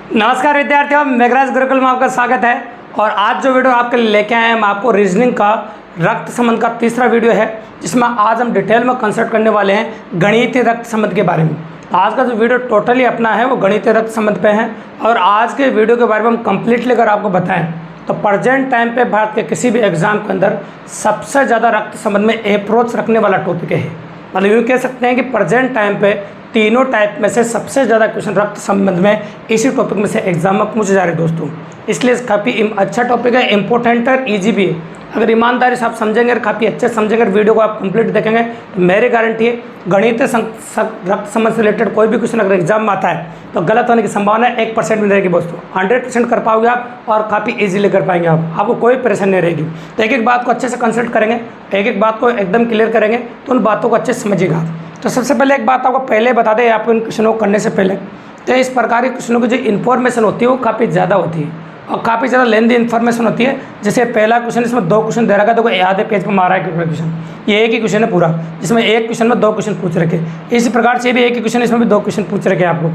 नमस्कार विद्यार्थियों, मेघराज गुरुकुल में आपका स्वागत है। और आज जो वीडियो आपके लिए लेके आए हैं, हम आपको रीजनिंग का रक्त संबंध का तीसरा वीडियो है, जिसमें आज हम डिटेल में कंसल्ट करने वाले हैं गणितीय रक्त संबंध के बारे में। आज का जो वीडियो टोटली अपना है वो गणितीय रक्त संबंध पे है। और आज के वीडियो के बारे में हम कंप्लीटली अगर आपको बताएं तो प्रेजेंट टाइम पे भारत के किसी भी एग्जाम के अंदर सबसे ज़्यादा रक्त संबंध में अप्रोच रखने वाला टॉपिक है। मतलब यूँ कह सकते हैं कि प्रेजेंट टाइम पे तीनों टाइप में से सबसे ज़्यादा क्वेश्चन रक्त संबंध में इसी टॉपिक में से एग्जाम में पूछे जा रहे हैं दोस्तों। इसलिए काफ़ी अच्छा टॉपिक है, इंपॉर्टेंट और ईजी भी है। अगर ईमानदारी से आप समझेंगे और काफ़ी अच्छे समझेंगे, वीडियो को आप कंप्लीट देखेंगे तो मेरी गारंटी है गणितीय रक्त संबंध से रिलेटेड कोई भी क्वेश्चन अगर एग्जाम में आता है तो गलत होने की संभावना 1% में रहेगी दोस्तों। 100% कर पाओगे आप और काफ़ी इजीली कर पाएंगे आप, आपको कोई परेशानी नहीं रहेगी। तो एक एक बात को अच्छे से कंसल्ट करेंगे, एक एक बात को एकदम क्लियर करेंगे तो उन बातों को अच्छे से समझिएगा। तो सबसे पहले एक बात आपको पहले बता दें, आपको इन क्वेश्चनों को करने से पहले तो इस प्रकार के क्वेश्चनों की जो इन्फॉर्मेशन होती है वो काफ़ी ज़्यादा होती है और काफ़ी ज़्यादा लेंदी इन्फॉर्मेशन होती है। जैसे पहला क्वेश्चन, इसमें 2 क्वेश्चन दे रखा है, तो आधे पेज पर मारा है क्वेश्चन, ये एक ही क्वेश्चन है पूरा, जिसमें एक क्वेश्चन में 2 क्वेश्चन पूछ रखे। इसी प्रकार से भी एक ही क्वेश्चन, इसमें भी 2 क्वेश्चन पूछ रखे आपको।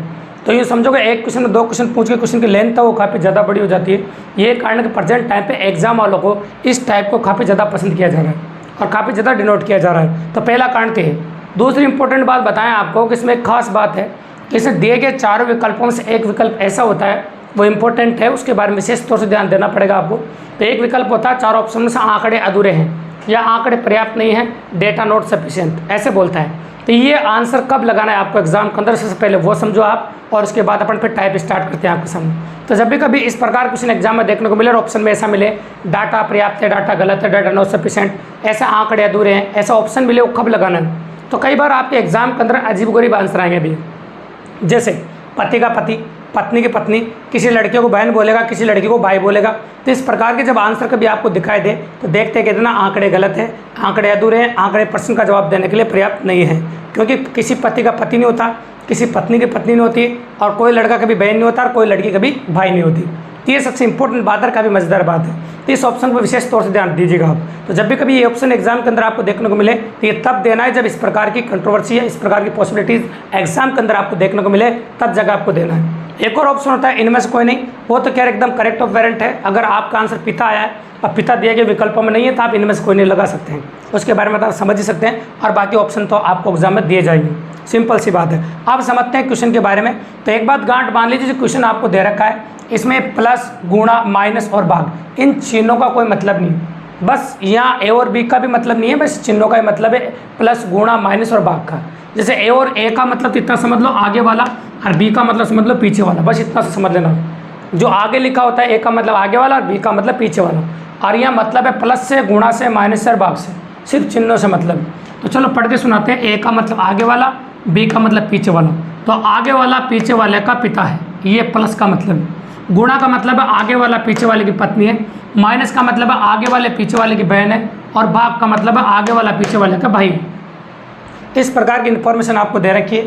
तो ये समझोगे एक क्वेश्चन में 2 क्वेश्चन पूछ के क्वेश्चन की लेंथ है वो काफ़ी ज़्यादा बड़ी हो जाती है। ये कारण कि प्रेजेंट टाइम पे एग्जाम वालों को इस टाइप को काफ़ी ज़्यादा पसंद किया जा रहा है और काफ़ी ज़्यादा डिनोट किया जा रहा है। तो पहला कारण तो है। दूसरी इंपॉर्टेंट बात बताएं आपको कि इसमें एक खास बात है कि इसमें दिए गए 4 विकल्पों में से एक विकल्प ऐसा होता है, वो इंपॉर्टेंट है, उसके बारे में विशेष तौर से ध्यान देना पड़ेगा आपको। तो एक विकल्प होता है 4 ऑप्शन में से आंकड़े अधूरे हैं या आंकड़े पर्याप्त नहीं हैं, डेटा नॉट सफिशिएंट, ऐसे बोलता है। तो ये आंसर कब लगाना है आपको एग्जाम के अंदर, सबसे पहले वो समझो आप, और उसके बाद अपन फिर टाइप स्टार्ट करते हैं आपके सामने। तो जब भी कभी इस प्रकार क्वेश्चन एग्जाम में देखने को मिले और ऑप्शन में ऐसा मिले डाटा पर्याप्त है, डाटा गलत है, डाटा नॉट सफिशिएंट, ऐसा आंकड़े अधूरे हैं, ऐसा ऑप्शन मिले, वो कब लगाना है। तो कई बार आपके एग्जाम के अंदर अजीबोगरीब आंसर आएंगे भी, जैसे पति का पति, पत्नी की पत्नी, किसी लड़के को बहन बोलेगा, किसी लड़की को भाई बोलेगा। तो इस प्रकार के जब आंसर कभी आपको दिखाई दे तो देखते हैं कितना आंकड़े गलत है, आंकड़े अधूरे हैं, आंकड़े प्रश्न का जवाब देने के लिए पर्याप्त नहीं है। क्योंकि किसी पति का पति नहीं होता, किसी पत्नी की पत्नी नहीं होती, और कोई लड़का कभी बहन नहीं होता और कोई लड़की कभी भाई नहीं होती। तो ये सबसे इंपॉर्टेंट बात है, काफ़ी मजेदार बात है। तो इस ऑप्शन पर विशेष तौर से ध्यान दीजिएगा आप। तो जब भी कभी ये ऑप्शन एग्जाम के अंदर आपको देखने को मिले तो ये तब देना है जब इस प्रकार की कंट्रोवर्सी है, इस प्रकार की पॉसिबिलिटीज एग्जाम के अंदर आपको देखने को मिले, तब जगह आपको देना है। एक और ऑप्शन होता है, इनमें से कोई नहीं, वो तो क्या एकदम करेक्ट ऑफ वेरिएंट है। अगर आपका आंसर पिता आया है और पिता दिए गए विकल्पों में नहीं है तो आप इनमें से कोई नहीं लगा सकते हैं, उसके बारे में तो आप समझ ही सकते हैं, और बाकी ऑप्शन तो आपको एग्जाम में दिए जाएंगे। सिंपल सी बात है। आप समझते हैं क्वेश्चन के बारे में। तो एक बात गांठ मान लीजिए, जो क्वेश्चन आपको दे रखा है इसमें प्लस, गुणा, माइनस और भाग, इन चिन्हों का कोई मतलब नहीं। बस यहाँ ए और बी का भी मतलब नहीं है, बस चिन्हों का ही मतलब है, प्लस, गुणा, माइनस और भाग का। जैसे ए और ए का मतलब इतना समझ लो आगे वाला, और बी का मतलब समझ लो पीछे वाला, बस इतना से समझ लेना। जो आगे लिखा होता है ए का मतलब आगे वाला और बी का मतलब पीछे वाला, और यहाँ मतलब है प्लस से, गुणा से, माइनस से और भाग से, सिर्फ चिन्हों से मतलब। तो चलो पढ़ के सुनाते हैं। ए का मतलब आगे वाला, बी का मतलब पीछे वाला। तो आगे वाला पीछे वाले का पिता है, ये प्लस का मतलब है। गुणा का मतलब है आगे वाला पीछे वाले की पत्नी है। माइनस का मतलब है आगे वाले पीछे वाले की बहन है। और भाग का मतलब है आगे वाला पीछे वाले का भाई है। इस प्रकार की इन्फॉर्मेशन आपको दे रखी है।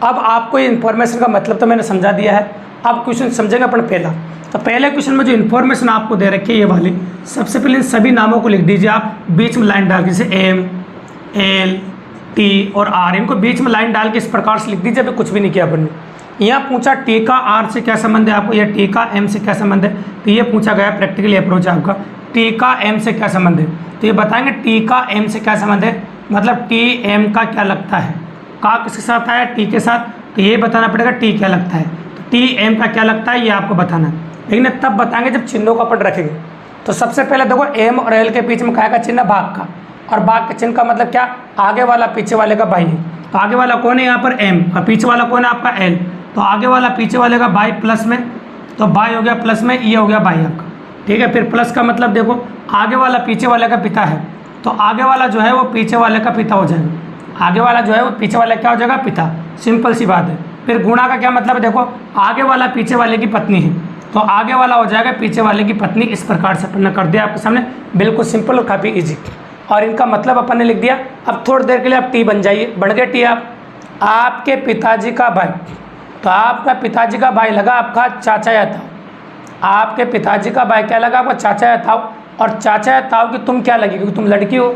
अब आपको ये इन्फॉर्मेशन का मतलब तो मैंने समझा दिया है। अब क्वेश्चन समझेंगे अपन पहला। तो पहले क्वेश्चन में जो इन्फॉर्मेशन आपको दे रखी है ये वाली, सबसे पहले इन सभी नामों को लिख दीजिए आप बीच में लाइन डाल के, जैसे एम, एल, टी और आर, इनको बीच में लाइन डाल के इस प्रकार से लिख दीजिए। अभी कुछ भी नहीं किया अपन ने। यहाँ पूछा टी का आर से क्या संबंध है आपको, या टी का एम से क्या संबंध है। तो ये पूछा गया प्रैक्टिकली अप्रोच आपका, टी का एम से क्या संबंध है। तो ये बताएंगे टी का एम से क्या संबंध है, मतलब टी एम का क्या लगता है। का किसके साथ आया, टी के साथ, तो ये बताना पड़ेगा टी क्या लगता है। तो टी एम का क्या लगता है ये आपको बताना है, लेकिन तब बताएंगे जब चिन्हों का अपन रखेंगे। तो सबसे पहले देखो एम और एल के बीच में क्या का चिन्ह, भाग का, और भाग के चिन्ह का मतलब क्या, आगे वाला पीछे वाले का भाई है। तो आगे वाला कौन है यहाँ पर, एम, और पीछे वाला कौन है आपका, एल। तो आगे वाला पीछे वाले का भाई प्लस में, तो भाई हो गया प्लस में, ये हो गया भाई आपका, ठीक है। फिर प्लस का मतलब देखो आगे वाला पीछे वाले का पिता है, तो आगे वाला जो है वो पीछे वाले का पिता हो जाएगा। आगे वाला जो है वो पीछे वाले क्या हो जाएगा, पिता। सिंपल सी बात है। फिर गुणा का क्या मतलब है, देखो आगे वाला पीछे वाले की पत्नी है, तो आगे वाला हो जाएगा पीछे वाले की पत्नी। इस प्रकार से अपन ने कर दिया आपके सामने, बिल्कुल सिंपल और काफ़ी ईजी। और इनका मतलब अपन ने लिख दिया। अब थोड़ी देर के लिए आप टी बन जाइए, बन गए टी आप। आपके पिताजी का भाई, तो आपका पिताजी का भाई लगा आपका चाचा या ताऊ। आपके पिताजी का भाई क्या लगा आपका, चाचा या ताऊ। और चाचा या ताऊ की तुम क्या लगी, क्योंकि तुम लड़की हो,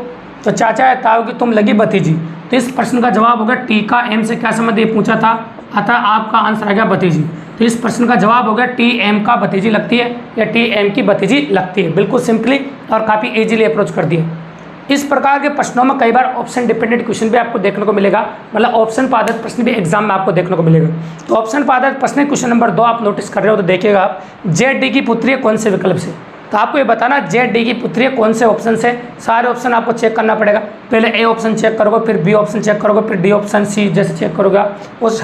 तो चाचा या ताऊ की तुम लगी भतीजी। तो इस प्रश्न का जवाब होगा टी का एम से क्या संबंध, ये पूछा था अतः आपका आंसर आ गया भतीजी। तो इस प्रश्न का जवाब हो गया टी एम का भतीजी लगती है या टी एम की भतीजी लगती है। बिल्कुल सिंपली और काफ़ी इजीली अप्रोच कर दिए। इस प्रकार के प्रश्नों में कई बार ऑप्शन डिपेंडेंट क्वेश्चन भी आपको देखने को मिलेगा, मतलब ऑप्शन पर आधारित प्रश्न भी एग्जाम में आपको देखने को मिलेगा। तो ऑप्शन पर आधारित प्रश्न क्वेश्चन नंबर 2 आप नोटिस कर रहे हो तो देखिएगा आप, जेड डी की पुत्री कौन से विकल्प से। तो आपको ये बताना जेड डी की पुत्री कौन से ऑप्शन से, सारे ऑप्शन आपको चेक करना पड़ेगा। पहले ए ऑप्शन चेक करोगे, फिर बी ऑप्शन चेक करोगे, फिर डी ऑप्शन, सी जैसे चेक करोगे, उस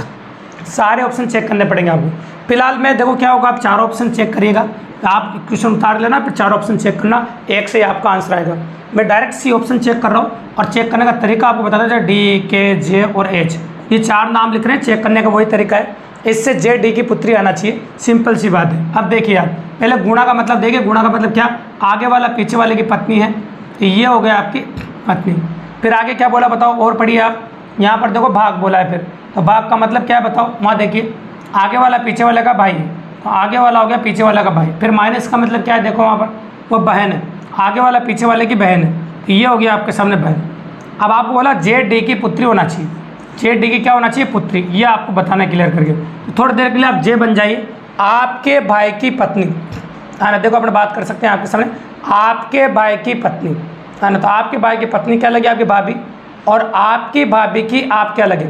सारे ऑप्शन चेक करने पड़ेंगे आपको। फिलहाल में देखो क्या होगा, आप 4 ऑप्शन चेक करिएगा, आप क्वेश्चन उतार लेना, फिर 4 ऑप्शन चेक करना, एक से आपका आंसर आएगा। मैं डायरेक्ट सी ऑप्शन चेक कर रहा हूँ और चेक करने का तरीका आपको बता दें, डी, के, जे और एच, ये 4 नाम लिख रहे हैं, चेक करने का वही तरीका है। इससे जे डी की पुत्री आना चाहिए, सिंपल सी बात है। अब देखिए आप पहले गुणा का मतलब देखिए, गुणा का मतलब क्या, आगे वाला पीछे वाले की पत्नी है, तो ये हो गया आपकी पत्नी। फिर आगे क्या बोला बताओ, और पढ़िए आप, यहाँ पर देखो भाग बोला है, फिर तो भाग का मतलब क्या है बताओ, वहाँ देखिए आगे वाला पीछे वाले का भाई है, तो आगे वाला हो गया पीछे वाला का भाई। फिर माइनस का मतलब क्या है, देखो वहाँ पर वो बहन है, आगे वाला पीछे वाले की बहन है, तो ये हो गया आपके सामने बहन। अब आपको बोला जे डी की पुत्री होना चाहिए, जे डी की क्या होना चाहिए, पुत्री, ये आपको बताना क्लियर करके। तो थोड़ी देर के लिए आप जे बन जाइए, आपके भाई की पत्नी है ना, देखो अपने बात कर सकते हैं आपके सामने, आपके भाई की पत्नी है ना, तो आपके भाई की पत्नी क्या लगी, आपकी भाभी, और आपकी भाभी की आप क्या लगे,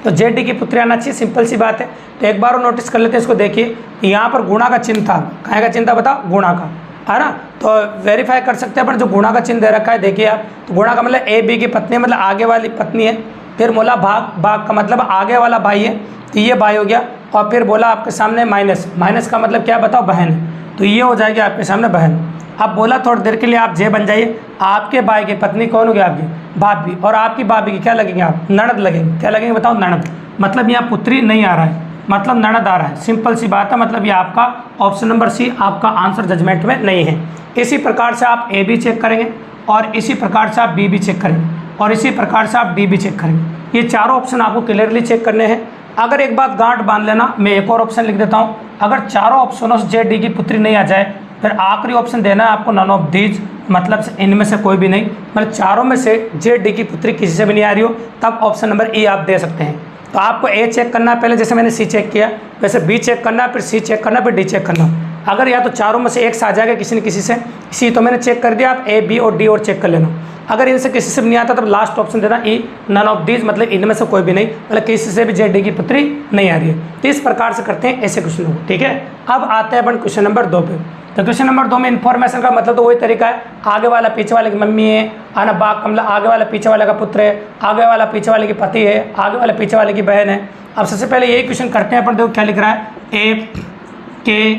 तो जे डी की पुत्री आना चाहिए, सिंपल सी बात है। तो एक बार और नोटिस कर लेते हैं इसको, देखिए यहाँ पर गुणा का चिन्ह था, कहाँ का चिन्ह था बताओ, गुणा का, है ना, तो वेरीफाई कर सकते हैं अपन, जो गुणा का चिन्ह दे रखा है देखिए आप, तो गुणा का मतलब ए बी की पत्नी मतलब आगे वाली पत्नी है। फिर बोला भाग, भाग का मतलब आगे वाला भाई है, तो ये भाई हो गया। और फिर बोला आपके सामने माइनस, माइनस का मतलब क्या बताओ, बहन है, तो ये हो जाएगी आपके सामने बहन। अब बोला थोड़ी देर के लिए आप जे बन जाइए, आपके भाई की पत्नी कौन होगी, आपकी भाभी, और आपकी भाभी की क्या लगेंगे आप, ननद लगेंगे, क्या लगेंगे बताओ, ननद। मतलब यहाँ पुत्री नहीं आ रहा है, मतलब ननद आ रहा है, सिंपल सी बात है। मतलब ये आपका ऑप्शन नंबर सी आपका आंसर जजमेंट में नहीं है। इसी प्रकार से आप ए भी चेक करेंगे, और इसी प्रकार से आप बी भी चेक करेंगे, और इसी प्रकार से आप डी भी चेक करेंगे। ये चारों ऑप्शन आपको क्लियरली चेक करने हैं। अगर एक बात गांठ बांध लेना, मैं एक और ऑप्शन लिख देता हूँ, अगर चारों ऑप्शनों से जे डी की पुत्री नहीं आ जाए, फिर आखिरी ऑप्शन देना है आपको नन ऑफ दीज, मतलब इनमें से कोई भी नहीं, मतलब चारों में से जे डी की पुत्री किसी से भी नहीं आ रही हो, तब ऑप्शन नंबर ई आप दे सकते हैं। तो आपको ए चेक करना है पहले, जैसे मैंने सी चेक किया, वैसे बी चेक करना, फिर सी चेक करना, फिर डी चेक करना। अगर या तो चारों में से एक से आ जाएगा किसी न किसी से, सी तो मैंने चेक कर दिया, आप ए बी और डी और चेक कर लेना। अगर इनसे किसी से भी नहीं आता तब लास्ट ऑप्शन देना ई, नन ऑफ दीज, मतलब इनमें से कोई भी नहीं, मतलब किसी से भी जे डी की पुत्री नहीं आ रही है। तो इस प्रकार से करते हैं ऐसे क्वेश्चनों को, ठीक है। अब आते हैं अपन क्वेश्चन नंबर 2 पे। तो क्वेश्चन नंबर 2 में इन्फॉर्मेशन का मतलब तो वही तरीका है, आगे वाला पीछे वाले की मम्मी है, आना बाग का मतलब आगे वाला पीछे वाले का पुत्र है, आगे वाला पीछे वाले की पति है, आगे वाले पीछे वाले की बहन है। अब सबसे पहले यही क्वेश्चन करते हैं अपन, देखो क्या लिख रहा है, ए, के,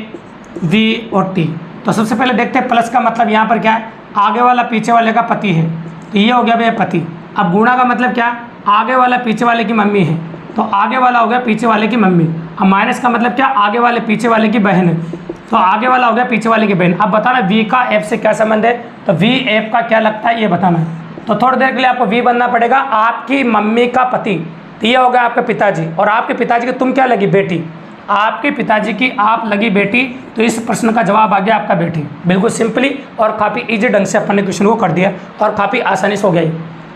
वी और टी। तो सबसे पहले देखते हैं प्लस का मतलब यहाँ पर क्या है, आगे वाला पीछे वाले का पति है, तो ये हो गया भैया पति। अब गुणा का मतलब क्या, आगे वाला पीछे वाले की मम्मी है, तो आगे वाला हो गया पीछे वाले की मम्मी। अब माइनस का मतलब क्या, आगे वाले पीछे वाले की बहन है, तो आगे वाला हो गया पीछे वाले की बहन। अब बताना वी का एफ से क्या संबंध है, तो वी एफ का क्या लगता है ये बताना है। तो थोड़ी देर के लिए आपको वी बनना पड़ेगा, आपकी मम्मी का पति, तो ये हो गया आपके पिताजी, और आपके पिताजी की तुम क्या लगी, बेटी, आपके पिताजी की आप लगी बेटी। तो इस प्रश्न का जवाब आ गया आपका बेटी, बिल्कुल सिंपली और काफ़ी इजी ढंग से अपन ने क्वेश्चन को कर दिया और काफ़ी आसानी से हो गया।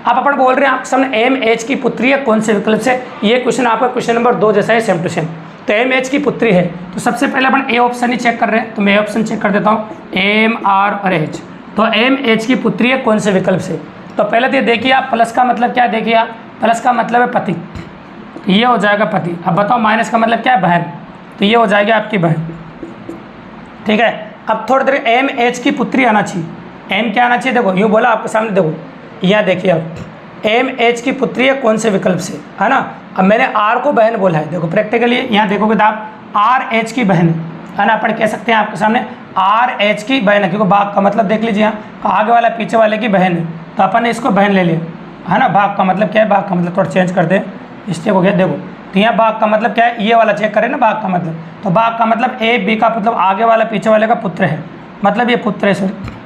आप अपन बोल रहे हैं आपके सामने एम एच की पुत्री है कौन से विकल्प से, ये क्वेश्चन आपका क्वेश्चन नंबर 2 जैसा है, सेम टू सेम। तो एम एच की पुत्री है, तो सबसे पहले अपन ए ऑप्शन ही चेक कर रहे हैं, तो मैं ए ऑप्शन चेक कर देता हूँ, एम आर और एच। तो एम एच की पुत्री है कौन से विकल्प से, तो पहले तो देखिए आप प्लस का मतलब क्या है, देखिए आप प्लस का मतलब है पति, तो ये हो जाएगा पति। अब बताओ माइनस का मतलब क्या है, बहन, तो ये हो जाएगी आपकी बहन, ठीक है। अब थोड़ी देर एम एच की पुत्री आना चाहिए, एम क्या आना चाहिए, देखो यूँ बोला आपके सामने, देखो यहाँ देखिए आप एम एच की पुत्री है कौन से विकल्प से, है ना। अब मैंने आर को बहन बोला है, देखो प्रैक्टिकली यहाँ देखोगे तो आप आर एच की बहन है ना, अपन कह सकते हैं आपके सामने आर एच की बहन है, क्योंकि भाग का मतलब देख लीजिए यहाँ आगे वाला पीछे वाले की बहन है, तो अपन ने इसको बहन ले लिया, है ना। भाग का मतलब क्या है, भाग का मतलब थोड़ा चेंज कर दे, स्टेप हो गया, देखो तो यहाँ भाग का मतलब क्या है, ये वाला चेक करें ना भाग का मतलब, तो भाग का मतलब ए बी का मतलब आगे वाला पीछे वाले का पुत्र है, मतलब ये पुत्र है, सॉरी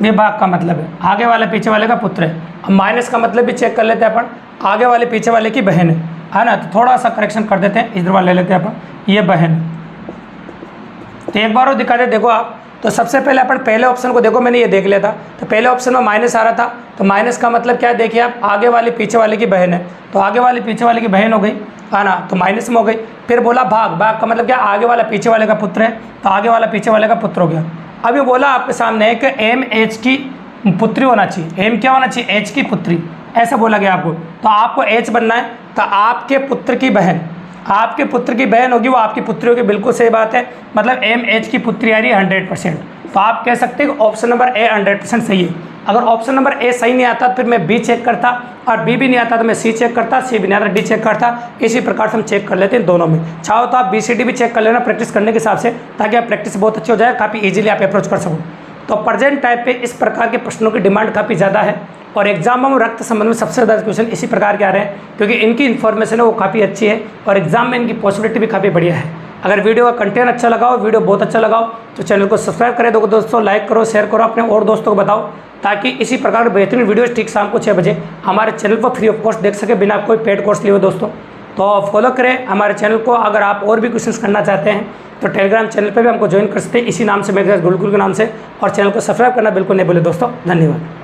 ये भाग का मतलब है आगे वाले पीछे वाले का पुत्र है। अब माइनस का मतलब भी चेक कर लेते हैं अपन, आगे वाले पीछे वाले की बहन है ना, तो थोड़ा सा करेक्शन कर देते हैं, इधर वाला ले लेते हैं अपन, ये बहन। तो एक बार और दिखा दे, देखो आप तो सबसे पहले अपन पहले ऑप्शन को देखो, मैंने ये देख लिया था। तो पहले ऑप्शन में माइनस आ रहा था, तो माइनस का मतलब क्या है, देखिए आप, आगे वाली पीछे वाले की बहन है, तो आगे वाली पीछे वाले की बहन हो गई, है ना, तो माइनस में हो गई। फिर बोला भाग, भाग का मतलब क्या, आगे वाला पीछे वाले का पुत्र है, तो आगे वाला पीछे वाले का पुत्र हो गया। अब ये बोला आपके सामने है कि एम एच की पुत्री होना चाहिए, एम क्या होना चाहिए, एच की पुत्री, ऐसा बोला गया आपको। तो आपको एच बनना है, तो आपके पुत्र की बहन, आपके पुत्र की बहन होगी वो आपकी पुत्री होगी, बिल्कुल सही बात है। मतलब एम एच की पुत्री आ रही है 100%। तो आप कह सकते हैं कि ऑप्शन नंबर ए 100% सही है। अगर ऑप्शन नंबर ए सही नहीं आता तो फिर मैं बी चेक करता, और बी भी नहीं आता तो मैं सी चेक करता, सी भी नहीं आता डी चेक करता। इसी प्रकार से हम चेक कर लेते हैं दोनों में। चाहो तो आप बी सी डी भी चेक कर लेना प्रैक्टिस करने के हिसाब से, ताकि आप प्रैक्टिस बहुत अच्छी हो जाए, काफ़ी ईजिली आप अप्रोच कर सको। तो प्रेजेंट टाइप पे इस प्रकार के प्रश्नों की डिमांड काफ़ी ज़्यादा है, और एग्जाम में रक्त संबंध में सबसे ज़्यादा क्वेश्चन इसी प्रकार के आ रहे हैं, क्योंकि इनकी इन्फॉर्मेशन है वो काफ़ी अच्छी है, और एग्जाम में इनकी पॉसिबिलिटी भी काफ़ी बढ़िया है। अगर वीडियो का कंटेंट अच्छा लगा हो, वीडियो बहुत अच्छा लगा हो, तो चैनल को सब्सक्राइब करें दो दोस्तों, लाइक करो, शेयर करो, अपने और दोस्तों को बताओ, ताकि इसी प्रकार के बेहतरीन वीडियोस ठीक शाम को 6 बजे हमारे चैनल पर फ्री ऑफ कॉस्ट देख सके, बिना कोई पेड कोर्स लिए हुए दोस्तों। तो फॉलो करें हमारे चैनल को। अगर आप और भी क्वेश्चंस करना चाहते हैं तो टेलीग्राम चैनल पर भी हमको ज्वाइन कर सकते हैं, इसी नाम से, मेघराज गुरुकुल के नाम से, और चैनल को सब्सक्राइब करना बिल्कुल नहीं भूलें दोस्तों। धन्यवाद।